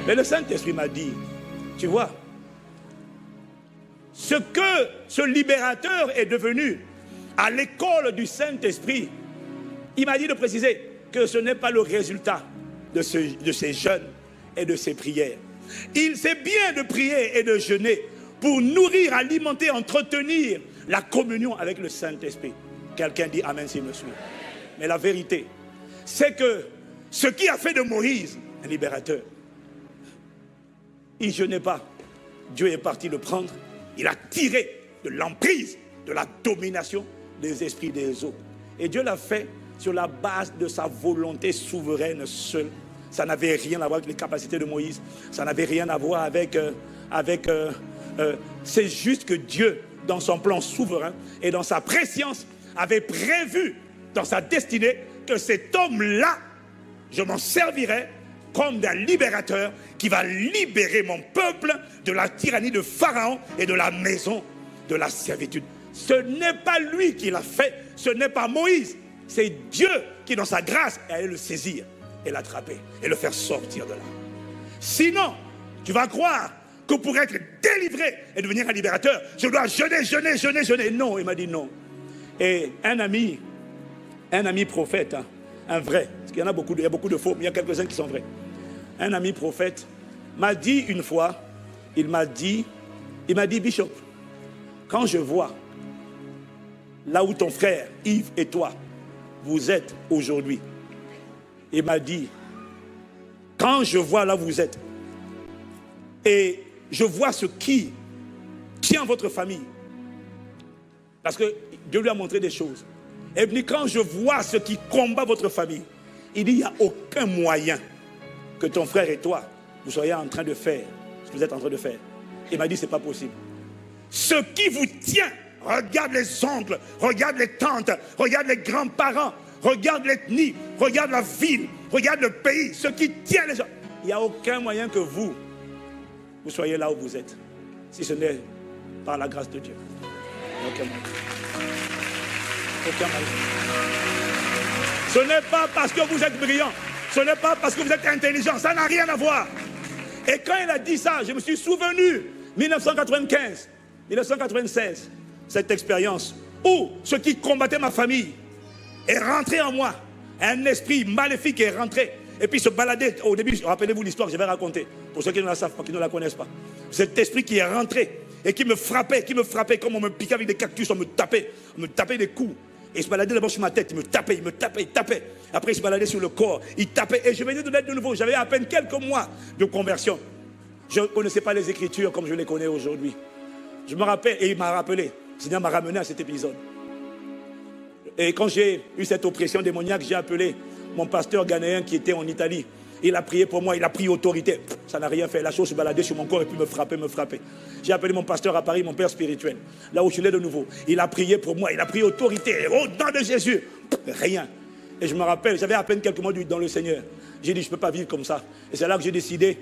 Mais le Saint-Esprit m'a dit, tu vois, ce que ce libérateur est devenu à l'école du Saint-Esprit, il m'a dit de préciser que ce n'est pas le résultat de ces jeûnes et de ces prières. Il sait bien de prier et de jeûner pour nourrir, alimenter, entretenir la communion avec le Saint-Esprit. Quelqu'un dit Amen s'il me suit. Mais la vérité, c'est que ce qui a fait de Moïse un libérateur, il ne jeûnait pas. Dieu est parti le prendre. Il a tiré de l'emprise, de la domination des esprits des eaux. Et Dieu l'a fait sur la base de sa volonté souveraine seule. Ça n'avait rien à voir avec les capacités de Moïse. Ça n'avait rien à voir avec... c'est juste que Dieu, dans son plan souverain et dans sa préscience, avait prévu dans sa destinée que cet homme-là, je m'en servirai comme d'un libérateur qui va libérer mon peuple de la tyrannie de Pharaon et de la maison de la servitude. Ce n'est pas lui qui l'a fait, ce n'est pas Moïse, c'est Dieu qui, dans sa grâce, est allé le saisir et l'attraper et le faire sortir de là. Sinon, tu vas croire que pour être délivré et devenir un libérateur, je dois jeûner. Non, il m'a dit non. Et un ami prophète, hein, un vrai, parce qu'il y en a beaucoup, il y a beaucoup de faux, mais il y a quelques-uns qui sont vrais. Un ami prophète m'a dit une fois, il m'a dit, Bishop, quand je vois là où ton frère Yves et toi, vous êtes aujourd'hui, il m'a dit, quand je vois là où vous êtes, et je vois ce qui tient votre famille, parce que Dieu lui a montré des choses, et puis quand je vois ce qui combat votre famille, il dit, il n'y a aucun moyen que ton frère et toi, vous soyez en train de faire ce que vous êtes en train de faire. Il m'a dit, c'est pas possible. Ce qui vous tient, regarde les oncles, regarde les tantes, regarde les grands-parents, regarde l'ethnie, regarde la ville, regarde le pays, ce qui tient les gens. Il n'y a aucun moyen que vous soyez là où vous êtes, si ce n'est par la grâce de Dieu. Aucun moyen. Aucun moyen. Ce n'est pas parce que vous êtes brillant, ce n'est pas parce que vous êtes intelligent, ça n'a rien à voir. Et quand il a dit ça, je me suis souvenu, 1995, 1996, cette expérience où ce qui combattait ma famille est rentré en moi. Un esprit maléfique est rentré. Et puis se baladait. Au début, rappelez-vous l'histoire que je vais raconter. Pour ceux qui ne la savent pas, qui ne la connaissent pas. Cet esprit qui est rentré et qui me frappait, comme on me piquait avec des cactus, on me tapait des coups. Et il se baladait d'abord sur ma tête, il me tapait. Après, il se baladait sur le corps, il tapait. Et je venais de naître de nouveau. J'avais à peine quelques mois de conversion. Je ne connaissais pas les Écritures comme je les connais aujourd'hui. Je me rappelle, et il m'a rappelé. Le Seigneur m'a ramené à cet épisode. Et quand j'ai eu cette oppression démoniaque, j'ai appelé mon pasteur ghanéen qui était en Italie. Il a prié pour moi, il a pris autorité. Ça n'a rien fait. La chose se baladait sur mon corps et puis me frappait. J'ai appelé mon pasteur à Paris, mon père spirituel. Là où je l'ai de nouveau. Il a prié pour moi, il a pris autorité. Au nom de Jésus. Rien. Et je me rappelle, j'avais à peine quelques mois dans le Seigneur. J'ai dit, je ne peux pas vivre comme ça. Et c'est là que j'ai décidé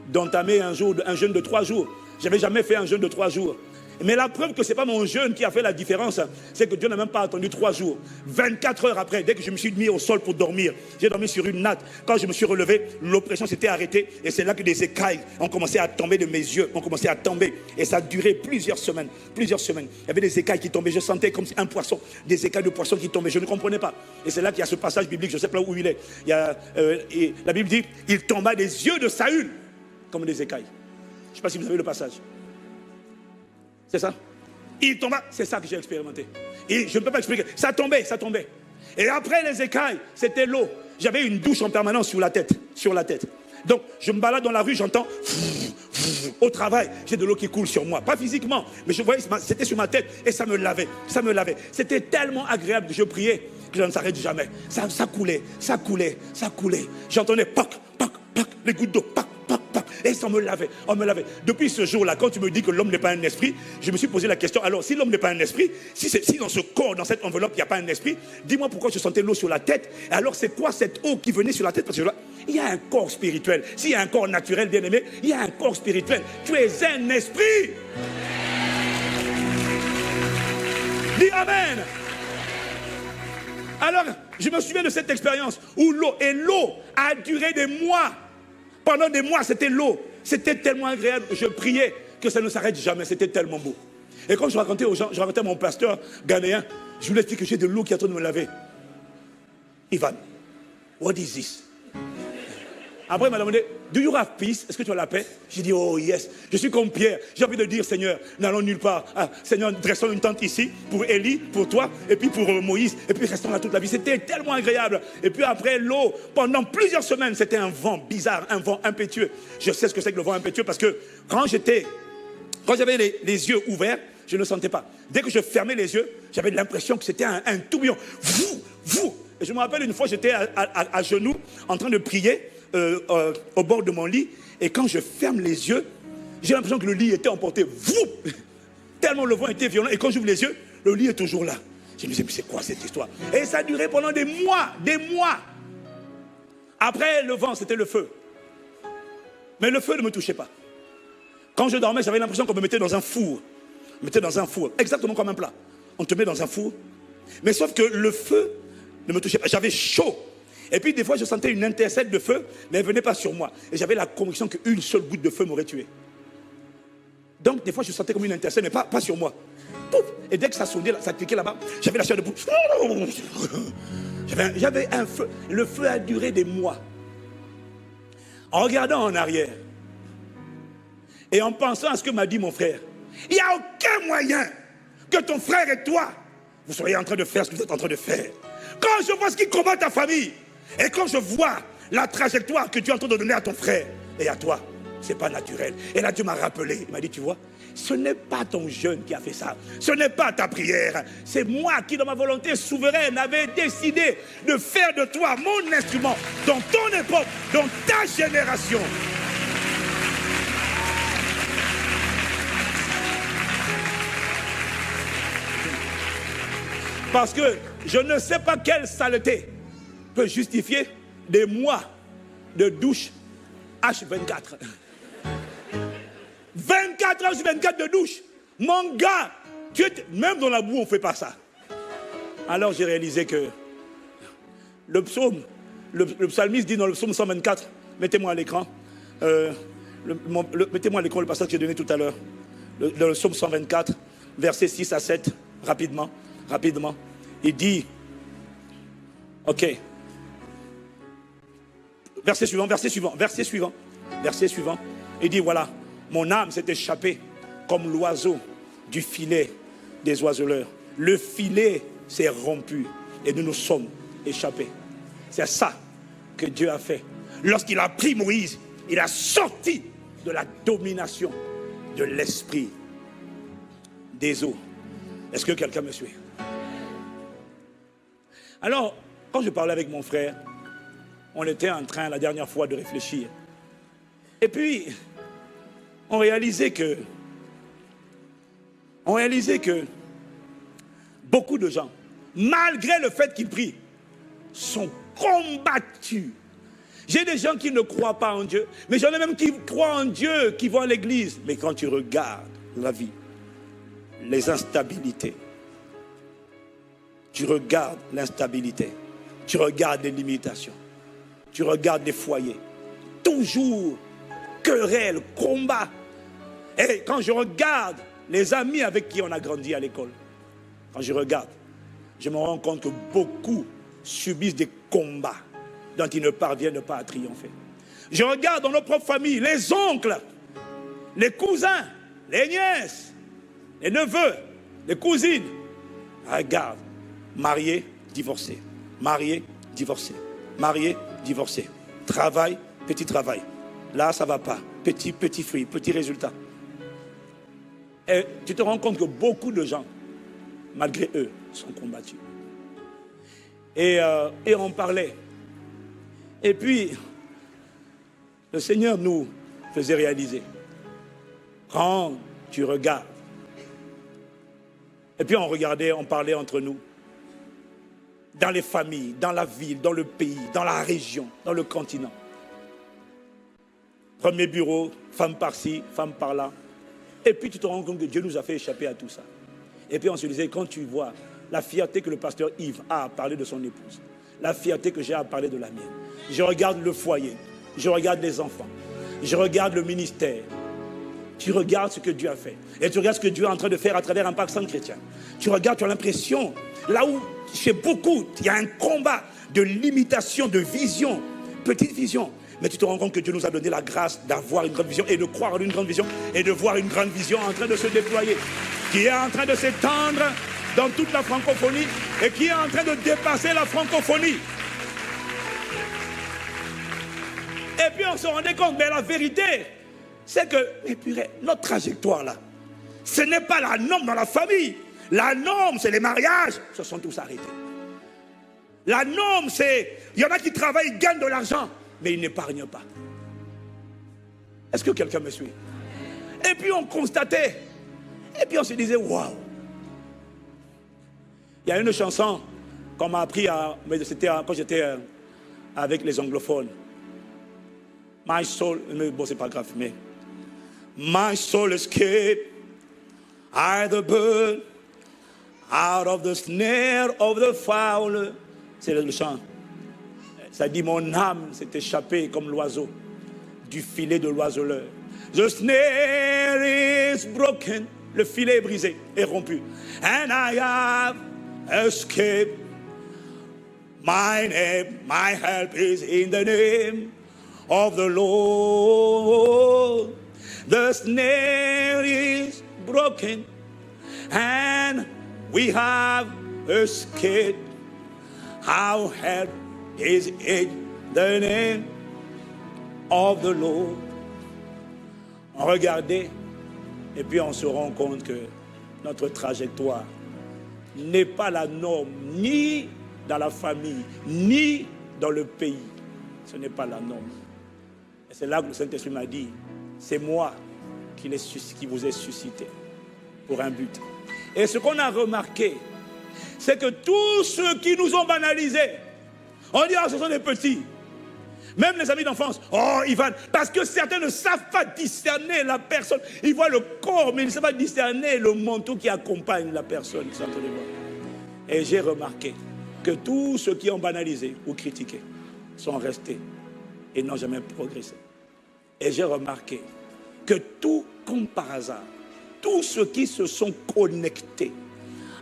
d'entamer un jeûne de 3 jours. Je n'avais jamais fait un jeûne de 3 jours. Mais la preuve que ce n'est pas mon jeûne qui a fait la différence, c'est que Dieu n'a même pas attendu 3 jours. 24 heures après, dès que je me suis mis au sol pour dormir, j'ai dormi sur une natte. Quand je me suis relevé, l'oppression s'était arrêtée. Et c'est là que des écailles ont commencé à tomber de mes yeux, ont commencé à tomber. Et ça a duré plusieurs semaines. Il y avait des écailles qui tombaient. Je sentais comme un poisson, des écailles de poisson qui tombaient. Je ne comprenais pas. Et c'est là qu'il y a ce passage biblique, je ne sais pas où il est. La Bible dit, il tomba des yeux de Saül comme des écailles. Je ne sais pas si vous avez le passage. C'est ça. Il tomba, c'est ça que j'ai expérimenté. Et je ne peux pas expliquer. Ça tombait. Et après les écailles, c'était l'eau. J'avais une douche en permanence sur la tête. Donc, je me balade dans la rue, j'entends... Au travail, j'ai de l'eau qui coule sur moi. Pas physiquement, mais je voyais, c'était sur ma tête et ça me lavait. C'était tellement agréable que je priais que je ne s'arrête jamais. Ça coulait. J'entendais poc, les gouttes d'eau, poc. Et ça me lavait, on me lavait. Depuis ce jour-là, quand tu me dis que l'homme n'est pas un esprit, je me suis posé la question, alors si l'homme n'est pas un esprit, si dans ce corps, dans cette enveloppe, il n'y a pas un esprit, dis-moi pourquoi je sentais l'eau sur la tête. Et alors c'est quoi cette eau qui venait sur la tête? Parce que là, il y a un corps spirituel. S'il y a un corps naturel, bien aimé, il y a un corps spirituel. Tu es un esprit. Dis Amen. Alors, je me souviens de cette expérience où l'eau a duré des mois. Pendant des mois, c'était l'eau. C'était tellement agréable. Je priais que ça ne s'arrête jamais. C'était tellement beau. Et quand je racontais aux gens, je racontais à mon pasteur ghanéen, je lui expliquais que j'ai de l'eau qui est en train de me laver. Ivan, what is this? Après, il m'a demandé, do you have peace? Est-ce que tu as la paix? J'ai dit, oh yes. Je suis comme Pierre. J'ai envie de dire, Seigneur, n'allons nulle part. Ah, Seigneur, dressons une tente ici pour Élie, pour toi, et puis pour Moïse, et puis restons là toute la vie. C'était tellement agréable. Et puis après, l'eau, pendant plusieurs semaines, c'était un vent bizarre, un vent impétueux. Je sais ce que c'est que le vent impétueux parce que quand j'avais les yeux ouverts, je ne sentais pas. Dès que je fermais les yeux, j'avais l'impression que c'était un tourbillon. Vous. Et je me rappelle une fois, j'étais à genoux en train de prier au bord de mon lit. Et quand je ferme les yeux, j'ai l'impression que le lit était emporté. Tellement le vent était violent. Et quand j'ouvre les yeux, le lit est toujours là. Je me disais, mais c'est quoi cette histoire? Et ça a duré pendant des mois, des mois. Après le vent, c'était le feu. Mais le feu ne me touchait pas. Quand je dormais, j'avais l'impression qu'on me mettait dans un four. On me mettait dans un four, exactement comme un plat. On te met dans un four. Mais sauf que le feu ne me touchait pas. J'avais chaud. Et puis des fois, je sentais une intercelle de feu, mais elle ne venait pas sur moi. Et j'avais la conviction qu'une seule goutte de feu m'aurait tué. Donc des fois, je sentais comme une intercelle, mais pas sur moi. Pouf. Et dès que ça sonnait, ça cliquait là-bas, j'avais la chair de poule. J'avais un feu. Le feu a duré des mois. En regardant en arrière, et en pensant à ce que m'a dit mon frère, il n'y a aucun moyen que ton frère et toi, vous soyez en train de faire ce que vous êtes en train de faire. Quand je vois ce qui combat ta famille, et quand je vois la trajectoire que tu es en train de donner à ton frère et à toi, c'est pas naturel. Et là, Dieu m'a rappelé, il m'a dit, tu vois, ce n'est pas ton jeûne qui a fait ça, ce n'est pas ta prière, c'est moi qui, dans ma volonté souveraine, avais décidé de faire de toi mon instrument dans ton époque, dans ta génération. Parce que je ne sais pas quelle saleté peut justifier des mois de douche H24. 24 heures sur 24 de douche. Mon gars, même dans la boue, on ne fait pas ça. Alors j'ai réalisé que le psaume, le psalmiste dit dans le psaume 124, mettez-moi à l'écran, mettez-moi à l'écran le passage que j'ai donné tout à l'heure, le psaume 124, versets 6 à 7, rapidement. Il dit, ok, verset suivant, il dit, voilà, mon âme s'est échappée comme l'oiseau du filet des oiseleurs. Le filet s'est rompu et nous nous sommes échappés. C'est ça que Dieu a fait. Lorsqu'il a pris Moïse, il a sorti de la domination de l'esprit des eaux. Est-ce que quelqu'un me suit? Alors, quand je parlais avec mon frère, on était en train la dernière fois de réfléchir. Et puis, on réalisait que beaucoup de gens, malgré le fait qu'ils prient, sont combattus. J'ai des gens qui ne croient pas en Dieu, mais j'en ai même qui croient en Dieu, qui vont à l'église. Mais quand tu regardes la vie, les instabilités, tu regardes l'instabilité, tu regardes les limitations, tu regardes les foyers, toujours querelle, combat. Et quand je regarde les amis avec qui on a grandi à l'école, quand je regarde, je me rends compte que beaucoup subissent des combats dont ils ne parviennent pas à triompher. Je regarde dans nos propres familles, les oncles, les cousins, les nièces, les neveux, les cousines. Regarde, mariés, divorcés, mariés, divorcés, mariés, divorcés. Travail, petit travail. Là, ça ne va pas. Petit fruit, petit résultat. Et tu te rends compte que beaucoup de gens, malgré eux, sont combattus. Et on parlait. Et puis, le Seigneur nous faisait réaliser. Quand tu regardes. Et puis on regardait, on parlait entre nous. Dans les familles, dans la ville, dans le pays, dans la région, dans le continent. Premier bureau, femme par-ci, femme par-là. Et puis tu te rends compte que Dieu nous a fait échapper à tout ça. Et puis on se disait, quand tu vois la fierté que le pasteur Yves a à parler de son épouse, la fierté que j'ai à parler de la mienne, je regarde le foyer, Je regarde les enfants. Je regarde le ministère. Tu regardes ce que Dieu a fait. Et tu regardes ce que Dieu est en train de faire à travers Impact Centre Chrétien. Tu regardes, tu as l'impression, là où chez beaucoup, il y a un combat de limitation, de vision, petite vision. Mais tu te rends compte que Dieu nous a donné la grâce d'avoir une grande vision et de croire en une grande vision et de voir une grande vision en train de se déployer, qui est en train de s'étendre dans toute la francophonie et qui est en train de dépasser la francophonie. Et puis on se rendait compte, mais la vérité, c'est que, mais purée, notre trajectoire là, ce n'est pas la norme dans la famille. La norme, c'est les mariages, se sont tous arrêtés. La norme, c'est, il y en a qui travaillent, ils gagnent de l'argent, mais ils n'épargnent pas. Est-ce que quelqu'un me suit? Et puis on constatait, et puis on se disait, waouh. Il y a une chanson qu'on m'a appris, mais c'était quand j'étais avec les anglophones. My soul, mais bon, c'est pas grave, mais my soul escaped out the bird, out of the snare of the fowler. C'est le chant. Ça dit, mon âme s'est échappée comme l'oiseau du filet de l'oiseleur. The snare is broken. Le filet est brisé, est rompu. And I have escaped. My name, my help is in the name of the Lord. The snare is broken, and we have escaped. Our help is in the name of the Lord. On regardait, et puis on se rend compte que notre trajectoire n'est pas la norme, ni dans la famille, ni dans le pays. Ce n'est pas la norme. Et c'est là que le Saint-Esprit m'a dit, c'est moi qui vous ai suscité pour un but. Et ce qu'on a remarqué, c'est que tous ceux qui nous ont banalisés, on dit, oh, ce sont des petits. Même les amis d'enfance, oh, Ivan, parce que certains ne savent pas discerner la personne. Ils voient le corps, mais ils ne savent pas discerner le manteau qui accompagne la personne. Et j'ai remarqué que tous ceux qui ont banalisé ou critiqué sont restés et n'ont jamais progressé. Et j'ai remarqué que tout comme par hasard, tous ceux qui se sont connectés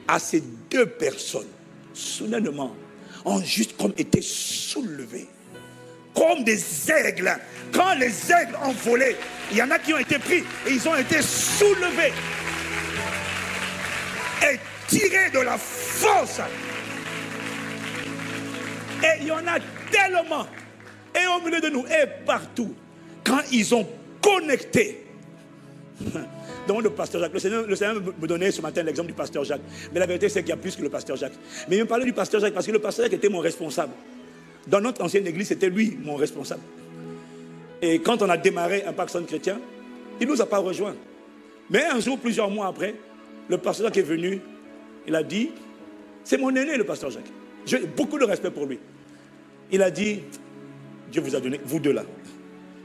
à ces deux personnes, soudainement, ont juste comme été soulevés. Comme des aigles. Quand les aigles ont volé, il y en a qui ont été pris et ils ont été soulevés et tirés de la force. Et il y en a tellement, et au milieu de nous, et partout, quand ils ont connecté. Donc le pasteur Jacques, le Seigneur me donnait ce matin l'exemple du pasteur Jacques. Mais la vérité, c'est qu'il y a plus que le pasteur Jacques. Mais il me parlait du pasteur Jacques parce que le pasteur Jacques était mon responsable. Dans notre ancienne église, c'était lui mon responsable. Et quand on a démarré Impact Centre Chrétien, il ne nous a pas rejoints. Mais un jour, plusieurs mois après, le pasteur Jacques est venu. Il a dit, c'est mon aîné le pasteur Jacques. J'ai beaucoup de respect pour lui. Il a dit, Dieu vous a donné, vous deux là,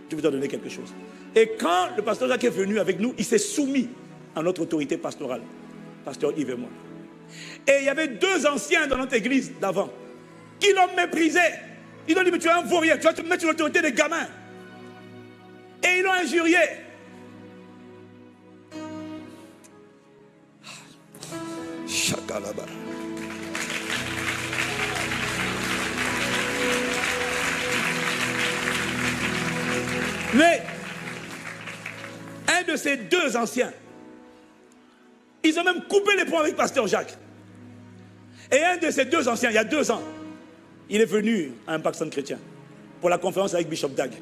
Dieu vous a donné quelque chose. Et quand le pasteur Jacques est venu avec nous, il s'est soumis à notre autorité pastorale, pasteur Yves et moi. Et il y avait deux anciens dans notre église d'avant qui l'ont méprisé. Ils ont dit, mais tu es un vaurien, tu vas te mettre sur l'autorité des gamins. Et ils l'ont injurié. Chakalaba. Mais un de ces deux anciens, ils ont même coupé les ponts avec pasteur Jacques. Et un de ces deux anciens, il y a 2 ans, il est venu à Impact Centre Chrétien pour la conférence avec Bishop Dag.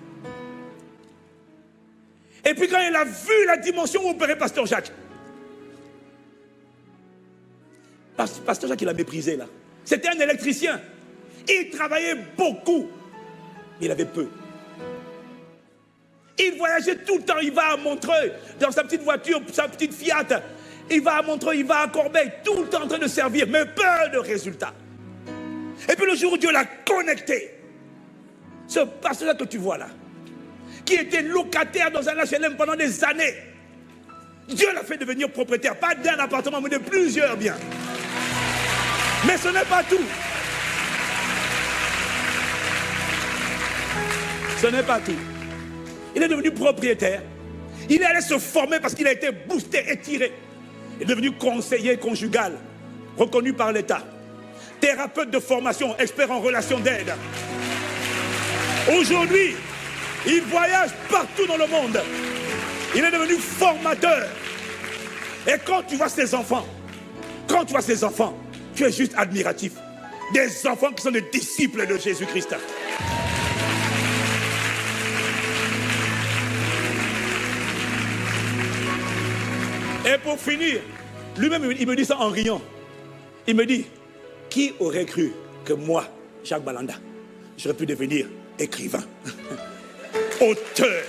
Et puis quand il a vu la dimension où opérait pasteur Jacques, pasteur Jacques, il a méprisé là. C'était un électricien. Il travaillait beaucoup, mais il avait peu. Il voyageait tout le temps, il va à Montreuil, dans sa petite voiture, sa petite Fiat. Il va à Montreuil, il va à Corbeil, tout le temps en train de servir, mais peu de résultats. Et puis le jour où Dieu l'a connecté, ce pasteur que tu vois là, qui était locataire dans un HLM pendant des années, Dieu l'a fait devenir propriétaire, pas d'un appartement, mais de plusieurs biens. Mais ce n'est pas tout. Ce n'est pas tout. Il est devenu propriétaire. Il est allé se former parce qu'il a été boosté, étiré. Il est devenu conseiller conjugal, reconnu par l'État. Thérapeute de formation, expert en relations d'aide. Aujourd'hui, il voyage partout dans le monde. Il est devenu formateur. Et quand tu vois ces enfants, tu es juste admiratif. Des enfants qui sont des disciples de Jésus-Christ. Et pour finir, lui-même, il me dit ça en riant. Il me dit, qui aurait cru que moi, Jacques Balanda, j'aurais pu devenir écrivain, auteur.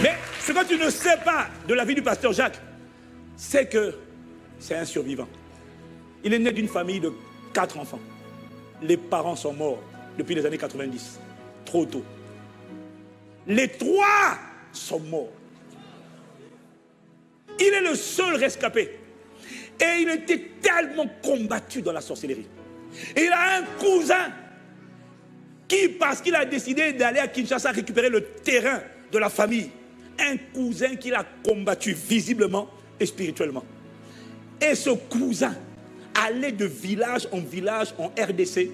Mais ce que tu ne sais pas de la vie du pasteur Jacques, c'est que c'est un survivant. Il est né d'une famille de 4 enfants. Les parents sont morts depuis les années 90, trop tôt. Les 3 sont morts. Il est le seul rescapé. Et il était tellement combattu dans la sorcellerie. Et il a un cousin qui, parce qu'il a décidé d'aller à Kinshasa récupérer le terrain de la famille, un cousin qu'il a combattu visiblement et spirituellement. Et ce cousin allait de village en RDC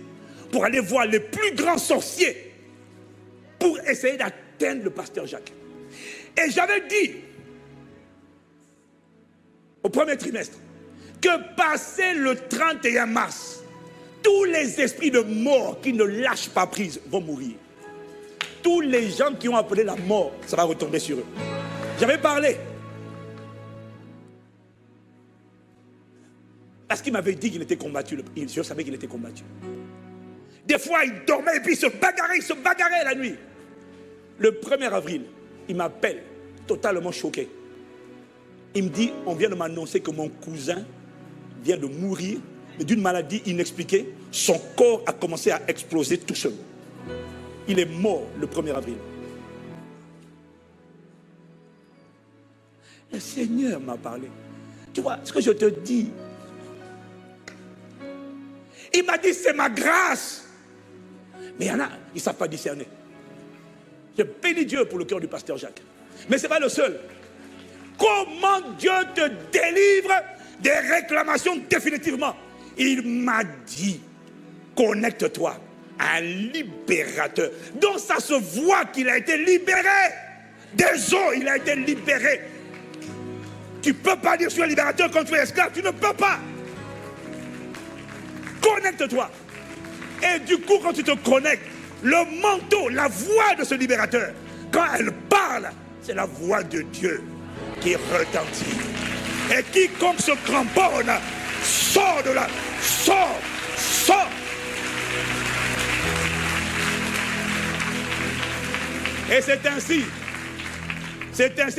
pour aller voir les plus grands sorciers pour essayer d'atteindre le pasteur Jacques. Et j'avais dit au premier trimestre que passé le 31 mars, tous les esprits de mort qui ne lâchent pas prise vont mourir. Tous les gens qui ont appelé la mort, ça va retomber sur eux. J'avais parlé. Parce qu'il m'avait dit qu'il était combattu. Je savais qu'il était combattu. Des fois, il dormait et puis il se bagarrait la nuit. Le 1er avril, il m'appelle, totalement choqué. Il me dit, on vient de m'annoncer que mon cousin vient de mourir d'une maladie inexpliquée. Son corps a commencé à exploser tout seul. Il est mort le 1er avril. Le Seigneur m'a parlé. Tu vois, ce que je te dis, il m'a dit, c'est ma grâce. Mais il y en a, ils ne savent pas discerner. Je bénis Dieu pour le cœur du pasteur Jacques. Mais ce n'est pas le seul. Comment Dieu te délivre des réclamations définitivement? Il m'a dit, connecte-toi à un libérateur. Donc ça se voit qu'il a été libéré. Des eaux, il a été libéré. Tu ne peux pas dire je suis un libérateur quand tu es esclave. Tu ne peux pas. Connecte-toi. Et du coup, quand tu te connectes, le manteau, la voix de ce libérateur, quand elle parle, c'est la voix de Dieu qui retentit. Et quiconque se cramponne, sort de là, sort. Et c'est ainsi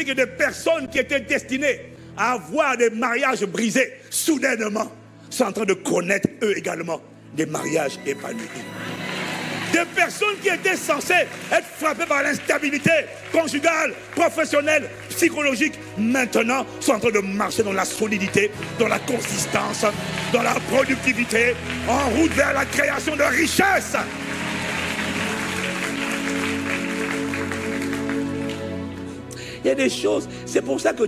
que des personnes qui étaient destinées à avoir des mariages brisés, soudainement, sont en train de connaître eux également des mariages épanouis. Des personnes qui étaient censées être frappées par l'instabilité conjugale, professionnelle, psychologique, maintenant sont en train de marcher dans la solidité, dans la consistance, dans la productivité, en route vers la création de richesses. Il y a des choses, c'est pour ça que